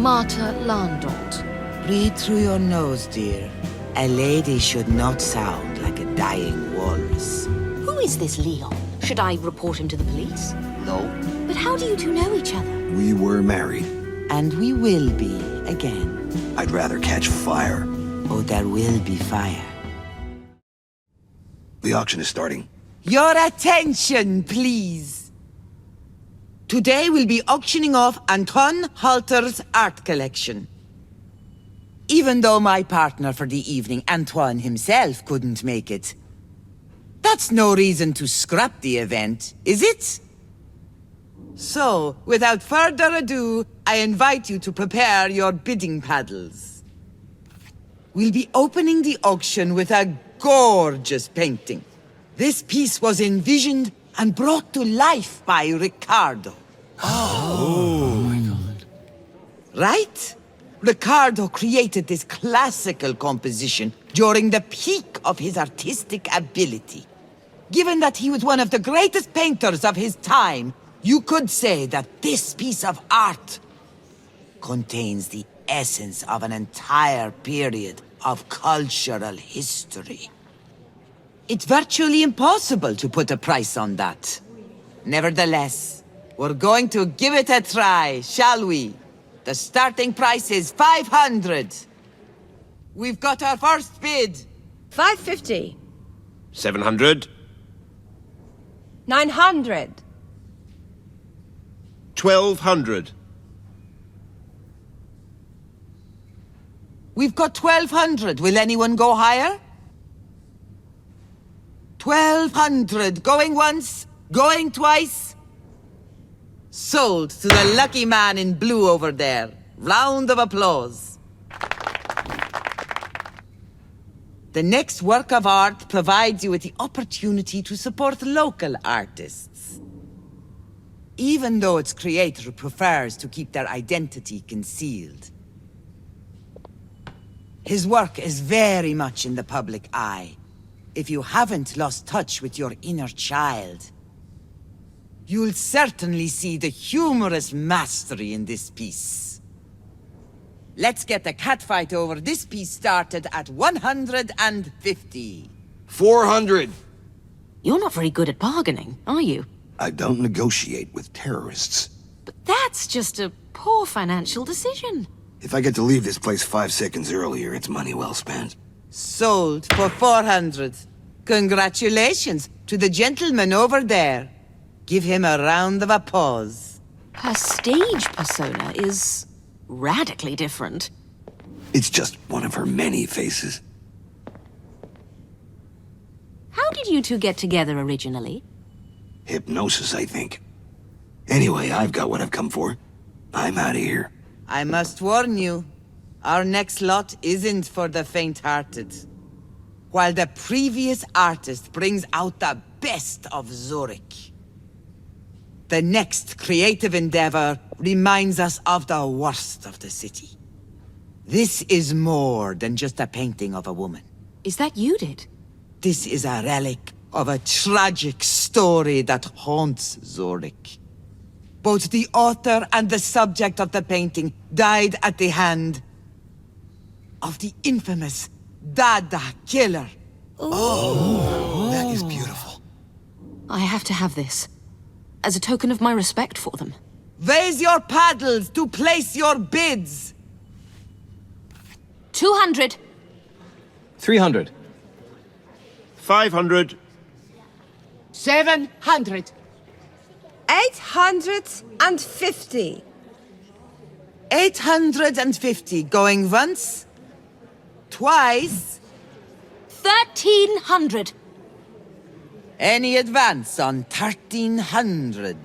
Marta Landolt. Breathe through your nose, dear. A lady should not sound like a dying walrus. Who is this Leon? Should I report him to the police? No. But how do you two know each other? We were married. And we will be again. I'd rather catch fire. Oh, there will be fire. The auction is starting. Your attention, please. Today we'll be auctioning off Antoine Halter's art collection. Even though my partner for the evening, Antoine himself, couldn't make it. That's no reason to scrap the event, is it? So, without further ado, I invite you to prepare your bidding paddles. We'll be opening the auction with a gorgeous painting. This piece was envisioned and brought to life by Ricardo. Oh my God. Right? Ricardo created this classical composition during the peak of his artistic ability. Given that he was one of the greatest painters of his time, you could say that this piece of art contains the essence of an entire period of cultural history. It's virtually impossible to put a price on that. Nevertheless, we're going to give it a try, shall we? The starting price is 500. We've got our first bid. 550. 700. 900. 1200. We've got 1200. Will anyone go higher? 1200. Going once, going twice. Sold to the lucky man in blue over there. Round of applause. The next work of art provides you with the opportunity to support local artists. Even though its creator prefers to keep their identity concealed. His work is very much in the public eye. If you haven't lost touch with your inner child, you'll certainly see the humorous mastery in this piece. Let's get the catfight over this piece started at 150. 400. You're not very good at bargaining, are you? I don't negotiate with terrorists. But that's just a poor financial decision. If I get to leave this place 5 seconds earlier, it's money well spent. Sold for 400. Congratulations to the gentleman over there. Give him a round of applause. Her stage persona is radically different. It's just one of her many faces. How did you two get together originally? Hypnosis, I think. Anyway, I've got what I've come for. I'm out of here. I must warn you, our next lot isn't for the faint-hearted. While the previous artist brings out the best of Zurich, the next creative endeavor reminds us of the worst of the city. This is more than just a painting of a woman. Is that you did? This is a relic of a tragic story that haunts Zurich. Both the author and the subject of the painting died at the hand of the infamous Dada killer. Oh, that is beautiful. I have to have this, as a token of my respect for them. Raise your paddles to place your bids. 200. 300. 500. 700. 850. 850. Going once, twice. 1300. Any advance on 1300?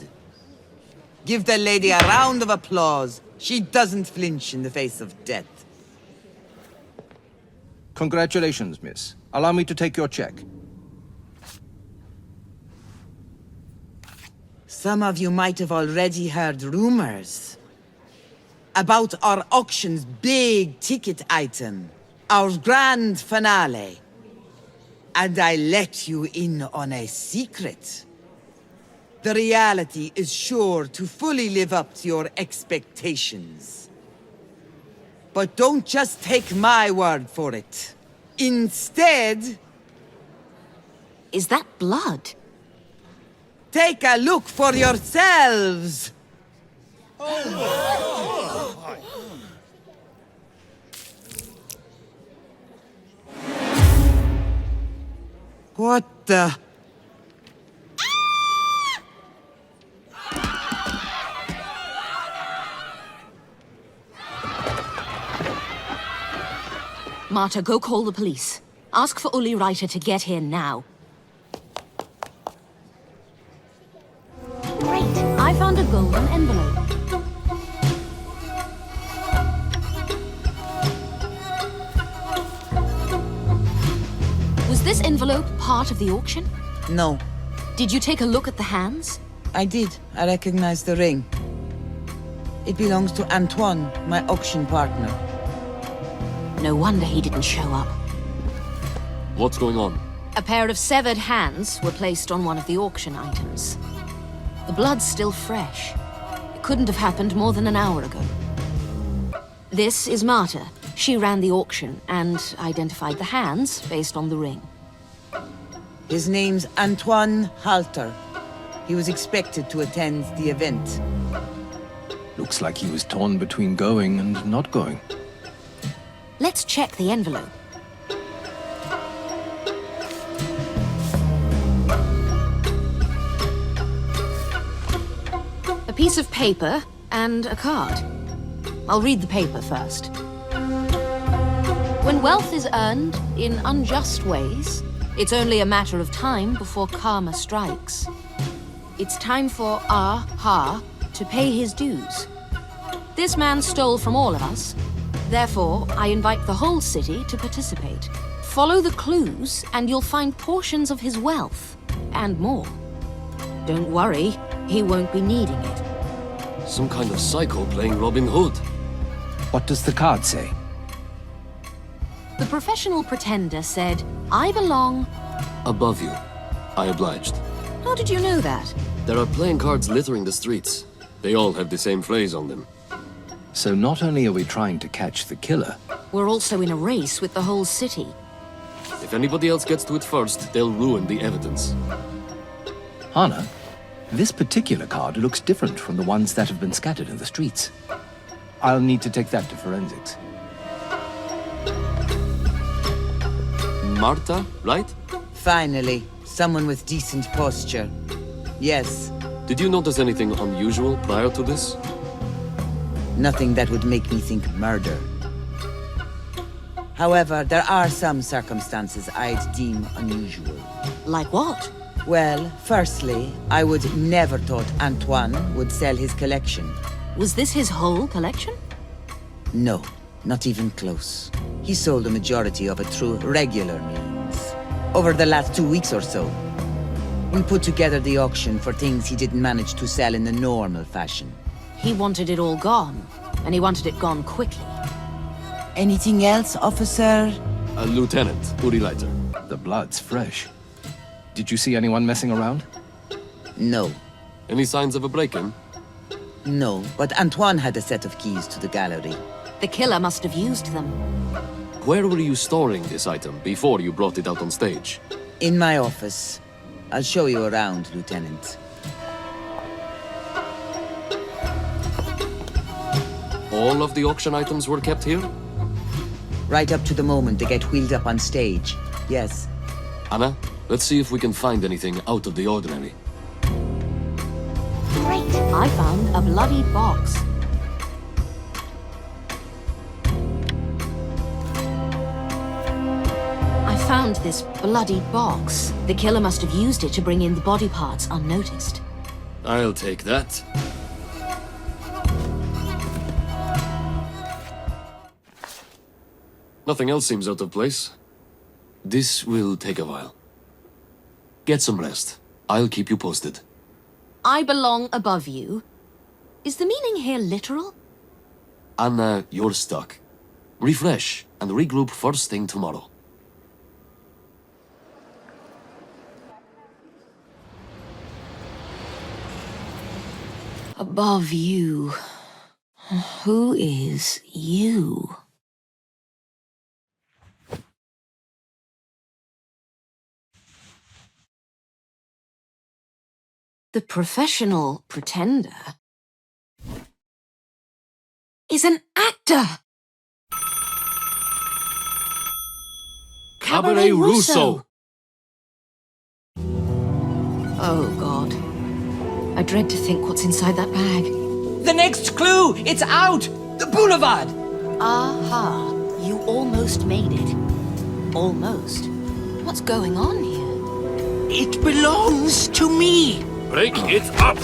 Give the lady a round of applause. She doesn't flinch in the face of death. Congratulations, miss. Allow me to take your check. Some of you might have already heard rumors about our auction's big ticket item, our grand finale. And I let you in on a secret. The reality is sure to fully live up to your expectations. But don't just take my word for it. Instead, Is that blood? take a look for yourselves! What the... Marta, go call the police. Ask for Uli Reiter to get here now. Great! I found a golden envelope. Was this envelope part of the auction? No, Did you take a look at the hands? I did. I recognize the ring. It belongs to Antoine, my auction partner. No wonder he didn't show up. What's going on? A pair of severed hands were placed on one of the auction items. The blood's still fresh. It couldn't have happened more than an hour ago. This is Marta. She ran the auction and identified the hands based on the ring. His name's Antoine Halter. He was expected to attend the event. Looks like he was torn between going and not going. Let's check the envelope. A piece of paper and a card. I'll read the paper first. When wealth is earned in unjust ways, it's only a matter of time before karma strikes. It's time for Ha to pay his dues. This man stole from all of us. Therefore, I invite the whole city to participate. Follow the clues, and you'll find portions of his wealth, and more. Don't worry, he won't be needing it. Some kind of psycho playing Robin Hood. What does the card say? The professional pretender said, I belong... Above you. I obliged. How did you know that? There are playing cards littering the streets. They all have the same phrase on them. So not only are we trying to catch the killer, We're also in a race with the whole city. If anybody else gets to it first, they'll ruin the evidence. Hana, this particular card looks different from the ones that have been scattered in the streets. I'll need to take that to forensics. Marta, right? Finally, someone with decent posture. Yes, Did you notice anything unusual prior to this? nothing that would make me think murder. However, there are some circumstances I'd deem unusual. Like what? Well, firstly, I would never thought Antoine would sell his collection. Was this his whole collection? No, not even close. He sold the majority of it through regular means. Over the last 2 weeks or so. We put together the auction for things he didn't manage to sell in the normal fashion. He wanted it all gone, and he wanted it gone quickly. Anything else, officer? A lieutenant, Uri Reiter. The blood's fresh. Did you see anyone messing around? No. Any signs of a break-in? No, but Antoine had a set of keys to the gallery. The killer must have used them. Where were you storing this item before you brought it out on stage? In my office. I'll show you around, Lieutenant. All of the auction items were kept here? Right up to the moment they get wheeled up on stage. Yes. Anna, let's see if we can find anything out of the ordinary. Great! I found a bloody box. I found this bloody box. The killer must have used it to bring in the body parts unnoticed. I'll take that. Nothing else seems out of place. This will take a while. Get some rest. I'll keep you posted. I belong above you. Is the meaning here literal? Anna, you're stuck. Refresh and regroup first thing tomorrow. Above you. Who is you? The professional pretender is an actor. Cabaret Russo. Oh, God. I dread to think what's inside that bag. The next clue! It's out! The boulevard! Aha. You almost made it. Almost. What's going on here? It belongs to me! Break it up!